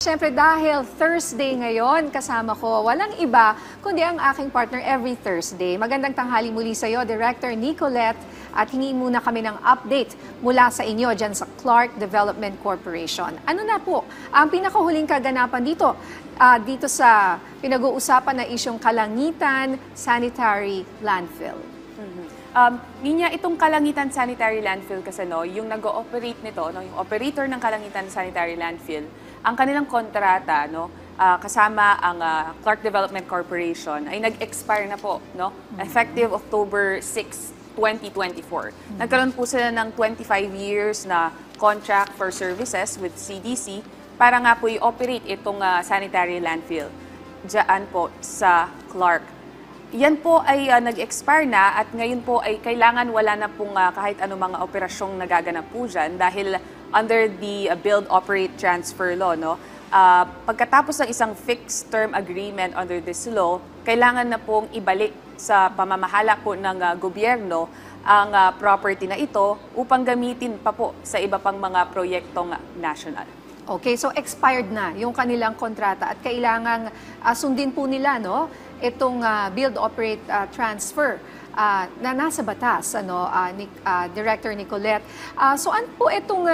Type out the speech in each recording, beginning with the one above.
Siyempre dahil Thursday ngayon, kasama ko walang iba kundi ang aking partner every Thursday. Magandang tanghali muli sa iyo, Director Nicolette, at hingi muna kami ng update mula sa inyo dyan sa Clark Development Corporation. Ano na po ang pinakahuling kaganapan dito sa pinag-uusapan na isyong Kalangitan Sanitary Landfill? Ninya, itong Kalangitan Sanitary Landfill kasi yung nag-ooperate nito, yung operator ng Kalangitan Sanitary Landfill, ang kanilang kontrata kasama ang Clark Development Corporation ay nag-expire na po, effective October 6, 2024. Nagkaroon po sila ng 25 years na contract for services with CDC para nga po i-operate itong sanitary landfill diyan po sa Clark. Yan po ay nag-expire na at ngayon po ay kailangan wala na pong kahit anong mga operasyong nagaganap po dyan dahil under the Build, Operate, Transfer Law, pagkatapos ng isang fixed term agreement under this law, kailangan na pong ibalik sa pamamahala po ng gobyerno ang property na ito upang gamitin pa po sa iba pang mga proyektong national. Okay, so expired na yung kanilang kontrata at kailangang sundin po nila itong Build, Operate, Transfer na nasa batas, Director Nicolette. So ano po itong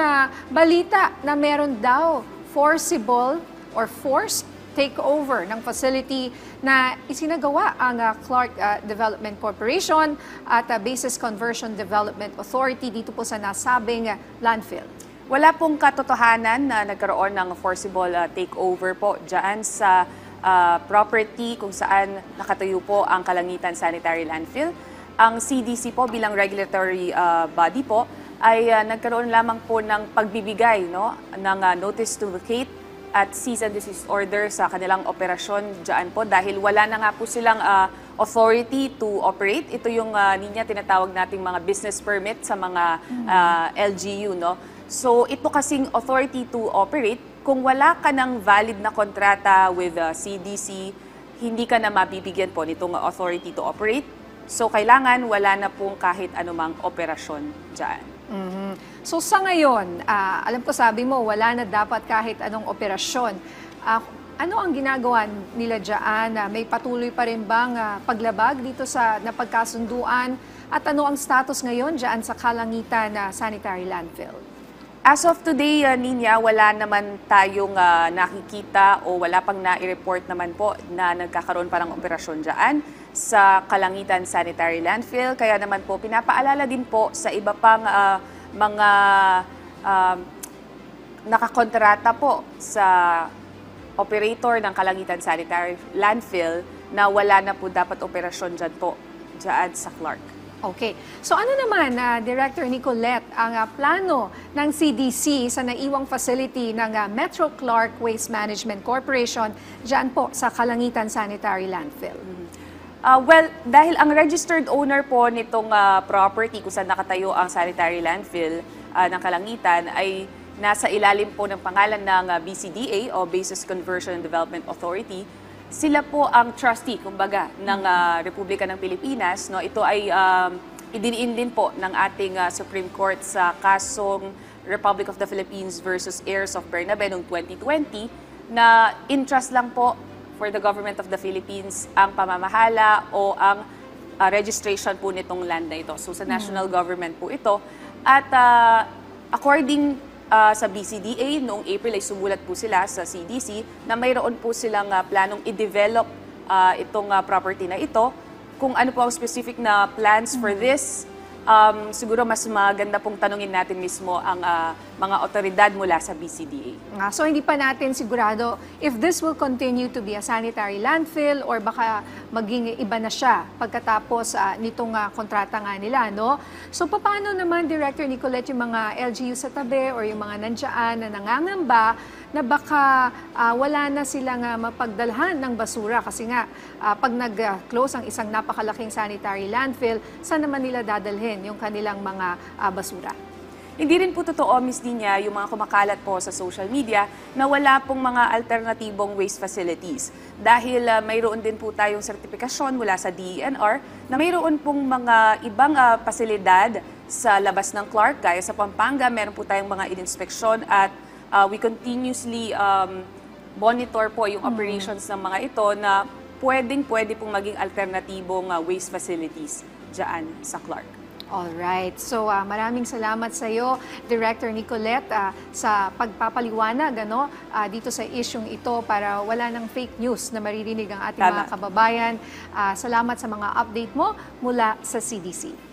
balita na meron daw forcible or forced takeover ng facility na isinagawa ang Clark Development Corporation at Basis Conversion Development Authority dito po sa nasabing landfill? Wala pong katotohanan na nagkaroon ng forcible takeover po dyan sa property kung saan nakatayo po ang Kalangitan Sanitary Landfill. Ang CDC po bilang regulatory body po ay nagkaroon lamang po ng pagbibigay ng notice to vacate at cease and desist order sa kanilang operasyon dyan po dahil wala na nga po silang authority to operate. Ito yung ninya tinatawag nating mga business permit sa mga LGU. So ito kasing authority to operate, kung wala ka ng valid na kontrata with CDC, hindi ka na mabibigyan po nitong authority to operate. So kailangan wala na pong kahit anumang operasyon dyan. So sa ngayon, alam ko sabi mo, wala na dapat kahit anong operasyon. Ano ang ginagawa nila dyan? May patuloy pa rin bang paglabag dito sa napagkasunduan? At ano ang status ngayon dyan sa Kalangitan Sanitary Landfill? As of today, Ninya, wala naman tayong nakikita o wala pang nai-report naman po na nagkakaroon pa ng operasyon dyan sa Kalangitan Sanitary Landfill. Kaya naman po, pinapaalala din po sa iba pang mga nakakontrata po sa operator ng Kalangitan Sanitary Landfill na wala na po dapat operasyon dyan po, dyan sa Clark. Okay. So ano naman, Director Nicolette, ang plano ng CDC sa naiwang facility ng Metro Clark Waste Management Corporation dyan po sa Kalangitan Sanitary Landfill? Well, dahil ang registered owner po nitong property kung saan nakatayo ang sanitary landfill ng Kalangitan ay nasa ilalim po ng pangalan ng BCDA o Basis Conversion and Development Authority. Sila po ang trustee, kumbaga, ng Republika ng Pilipinas. Ito ay idiniin din po ng ating Supreme Court sa kasong Republic of the Philippines versus Heirs of Bernabe noong 2020 na in-trust lang po for the government of the Philippines ang pamamahala o ang registration po nitong land na ito. So sa national government po ito. At according sa BCDA, noong April ay sumulat po sila sa CDC na mayroon po silang planong i-develop itong property na ito. Kung ano po ang specific na plans for this, siguro mas maganda pong tanungin natin mismo ang mga otoridad mula sa BCDA. So hindi pa natin sigurado if this will continue to be a sanitary landfill or baka maging iba na siya pagkatapos nitong kontrata nga nila, So paano naman, Director Nicolette, yung mga LGU sa tabi or yung mga nandiyan na nangangamba na baka wala na silang mapagdalhan ng basura kasi nga pag nag-close ang isang napakalaking sanitary landfill, saan naman nila dadalhin yung kanilang mga basura? Hindi rin po totoo, Ms. Ninya, yung mga kumakalat po sa social media na wala pong mga alternatibong waste facilities. Dahil mayroon din po tayong sertifikasyon mula sa DENR na mayroon pong mga ibang pasilidad sa labas ng Clark. Gaya sa Pampanga, meron po tayong mga in-inspeksyon at we continuously monitor po yung operations ng mga ito na pwede pong maging alternatibong waste facilities dyan sa Clark. Alright. So, maraming salamat sa iyo, Director Nicolette, sa pagpapaliwanag dito sa isyong ito para wala ng fake news na maririnig ang ating mga kababayan. Salamat sa mga update mo mula sa CDC.